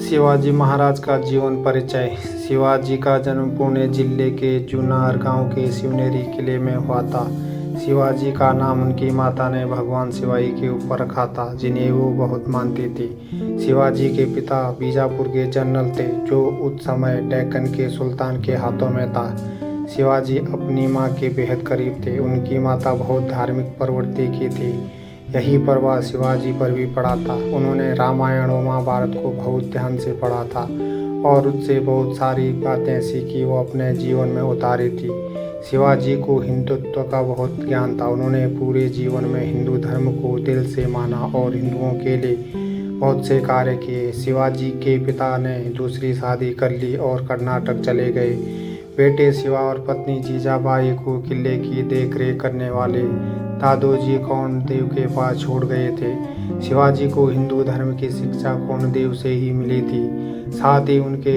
शिवाजी महाराज का जीवन परिचय। शिवाजी का जन्म पुणे जिले के जुन्नर गांव के शिवनेरी किले में हुआ था। शिवाजी का नाम उनकी माता ने भगवान शिवाई के ऊपर रखा था, जिन्हें वो बहुत मानती थी। शिवाजी के पिता बीजापुर के जनरल थे, जो उस समय डेक्कन के सुल्तान के हाथों में था। शिवाजी अपनी मां के बेहद करीब थे। उनकी माता बहुत धार्मिक प्रवृत्ति की थी। यही प्रभाव शिवाजी पर भी पड़ा था। उन्होंने रामायण और महाभारत को बहुत ध्यान से पढ़ा था और उससे बहुत सारी बातें सीखी, वो अपने जीवन में उतारी थी। शिवाजी को हिंदुत्व का बहुत ज्ञान था। उन्होंने पूरे जीवन में हिंदू धर्म को दिल से माना और हिंदुओं के लिए बहुत से कार्य किए। शिवाजी के पिता ने दूसरी शादी कर ली और कर्नाटक चले गए। बेटे शिवा और पत्नी जीजाबाई को किले की देखरेख करने वाले दादोजी कोंडदेव के पास छोड़ गए थे। शिवाजी को हिंदू धर्म की शिक्षा कोंडदेव से ही मिली थी। साथ ही उनके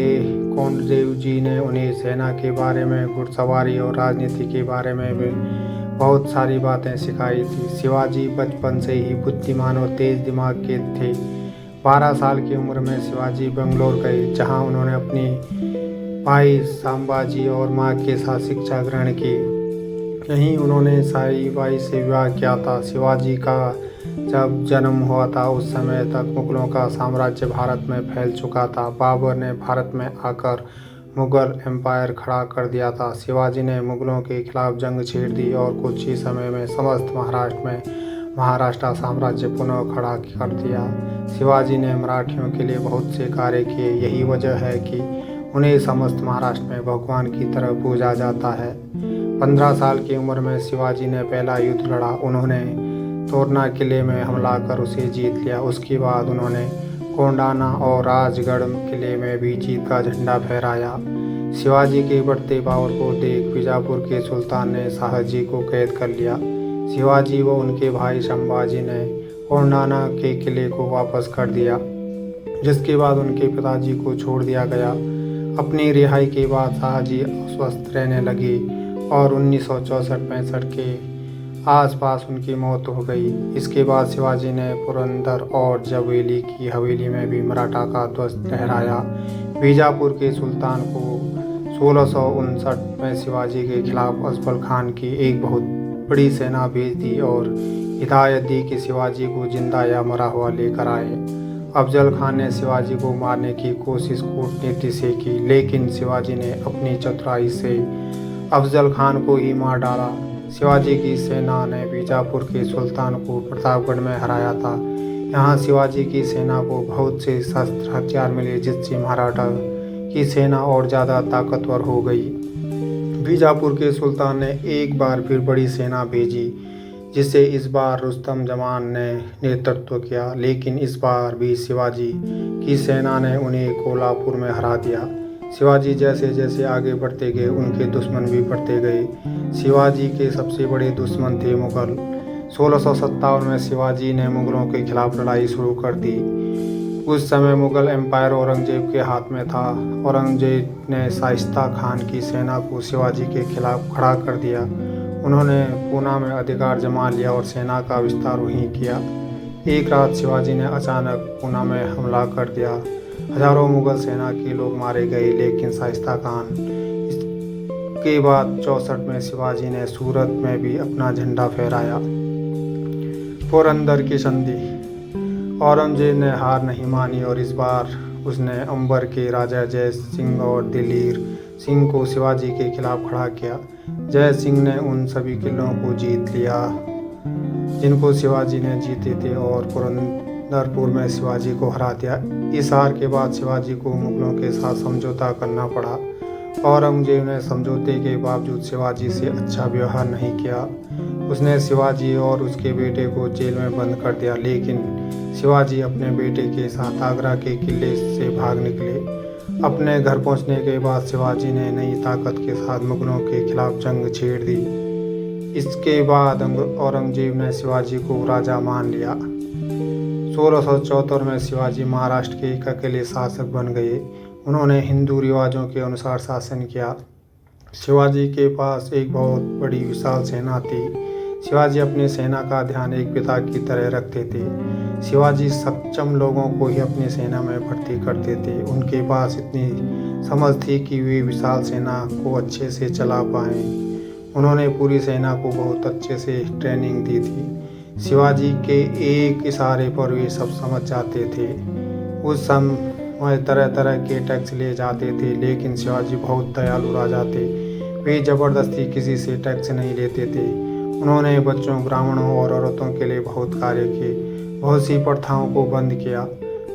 कोंडदेव जी ने उन्हें सेना के बारे में, घुड़सवारी और राजनीति के बारे में भी बहुत सारी बातें सिखाई थी। शिवाजी बचपन से ही बुद्धिमान और तेज दिमाग के थे। 12 साल की उम्र में शिवाजी बंगलोर गए, जहां उन्होंने अपनी भाई संभाजी और मां के साथ शिक्षा ग्रहण की। यहीं उन्होंने साईबाई से विवाह किया था। शिवाजी का जब जन्म हुआ था उस समय तक मुगलों का साम्राज्य भारत में फैल चुका था। बाबर ने भारत में आकर मुगल एम्पायर खड़ा कर दिया था। शिवाजी ने मुगलों के खिलाफ जंग छेड़ दी और कुछ ही समय में समस्त महाराष्ट्र में महाराष्ट्र साम्राज्य पुनः खड़ा कर दिया। शिवाजी ने मराठियों के लिए बहुत से कार्य किए। यही वजह है कि उन्हें समस्त महाराष्ट्र में भगवान की तरह पूजा जाता है। 15 साल की उम्र में शिवाजी ने पहला युद्ध लड़ा। उन्होंने तोरना किले में हमला कर उसे जीत लिया। उसके बाद उन्होंने कोंडाना और राजगढ़ किले में भी जीत का झंडा फहराया। शिवाजी के बढ़ते पावर को देख बीजापुर के सुल्तान ने शाहजी को कैद कर लिया। शिवाजी व उनके भाई संभाजी ने कोंडाना के किले को वापस कर दिया, जिसके बाद उनके पिताजी को छोड़ दिया गया। अपनी रिहाई के बाद शाहजी अस्वस्थ रहने लगे और 1964-65 के आसपास उनकी मौत हो गई। इसके बाद शिवाजी ने पुरंदर और जवेली की हवेली में भी मराठा का ध्वज लहराया। बीजापुर के सुल्तान को 1659 में शिवाजी के खिलाफ अफजल खान की एक बहुत बड़ी सेना भेज दी और हिदायत दी कि शिवाजी को जिंदा या मरा हुआ लेकर आए। अफजल खान ने शिवाजी को मारने की कोशिश कूटनीति से की, लेकिन शिवाजी ने अपनी चतुराई से अफजल खान को ही मार डाला। शिवाजी की सेना ने बीजापुर के सुल्तान को प्रतापगढ़ में हराया था। यहाँ शिवाजी की सेना को बहुत से शस्त्र हथियार मिले, जिससे मराठा की सेना और ज़्यादा ताकतवर हो गई। बीजापुर के सुल्तान ने एक बार फिर बड़ी सेना भेजी, जिसे इस बार रुस्तम जमान ने नेतृत्व किया, लेकिन इस बार भी शिवाजी की सेना ने उन्हें कोल्हापुर में हरा दिया। शिवाजी जैसे जैसे आगे बढ़ते गए, उनके दुश्मन भी बढ़ते गए। शिवाजी के सबसे बड़े दुश्मन थे मुगल। 1657 में शिवाजी ने मुगलों के खिलाफ लड़ाई शुरू कर दी। उस समय मुगल एम्पायर औरंगजेब के हाथ में था। औरंगजेब ने शाइस्ता खान की सेना को शिवाजी के खिलाफ खड़ा कर दिया। उन्होंने पूना में अधिकार जमा लिया और सेना का विस्तार वहीं किया। एक रात शिवाजी ने अचानक पूना में हमला कर दिया। हजारों मुगल सेना के लोग मारे गए, लेकिन शाइस्ता खान। इसके बाद 64 में शिवाजी ने सूरत में भी अपना झंडा फहराया। पुरंदर की संधि। औरंगजेब ने हार नहीं मानी और इस बार उसने अंबर के राजा जय सिंह और दिलीर सिंह को शिवाजी के खिलाफ खड़ा किया। जय सिंह ने उन सभी किलों को जीत लिया जिनको शिवाजी ने जीते थे और पुरंदरपुर में शिवाजी को हरा दिया। इस हार के बाद शिवाजी को मुगलों के साथ समझौता करना पड़ा। औरंगजेब ने समझौते के बावजूद शिवाजी से अच्छा व्यवहार नहीं किया। उसने शिवाजी और उसके बेटे को जेल में बंद कर दिया, लेकिन शिवाजी अपने बेटे के साथ आगरा के किले से भाग निकले। अपने घर पहुंचने के बाद शिवाजी ने नई ताकत के साथ मुगलों के खिलाफ जंग छेड़ दी। इसके बाद औरंगजेब ने शिवाजी को राजा मान लिया। 1674 में शिवाजी महाराष्ट्र के एक अकेले शासक बन गए। उन्होंने हिंदू रिवाजों के अनुसार शासन किया। शिवाजी के पास एक बहुत बड़ी विशाल सेना थी। शिवाजी अपनी सेना का ध्यान एक पिता की तरह रखते थे। शिवाजी सक्षम लोगों को ही अपनी सेना में भर्ती करते थे। उनके पास इतनी समझ थी कि वे विशाल सेना को अच्छे से चला पाएं। उन्होंने पूरी सेना को बहुत अच्छे से ट्रेनिंग दी थी। शिवाजी के एक इशारे पर वे सब समझ जाते थे। उस समय तरह तरह के टैक्स ले जाते थे, लेकिन शिवाजी बहुत दयालु राजा थे। वे जबरदस्ती किसी से टैक्स नहीं लेते थे। उन्होंने बच्चों, ब्राह्मणों और औरतों के लिए बहुत कार्य किए, बहुत सी प्रथाओं को बंद किया।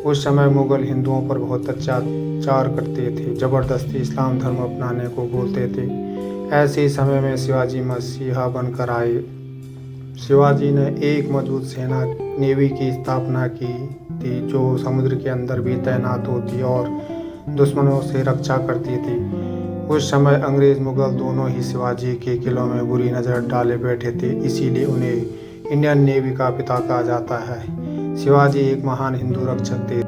उस समय मुगल हिंदुओं पर बहुत अत्याचार करते थे, जबरदस्ती इस्लाम धर्म अपनाने को बोलते थे। ऐसे समय में शिवाजी मसीहा बनकर आए। शिवाजी ने एक मजबूत सेना नेवी की स्थापना की थी, जो समुद्र के अंदर भी तैनात होती और दुश्मनों से रक्षा करती थी। उस समय अंग्रेज मुगल दोनों ही शिवाजी के किलों में बुरी नज़र डाले बैठे थे, इसीलिए उन्हें इंडियन नेवी का पिता कहा जाता है। शिवाजी एक महान हिंदू रक्षक थे।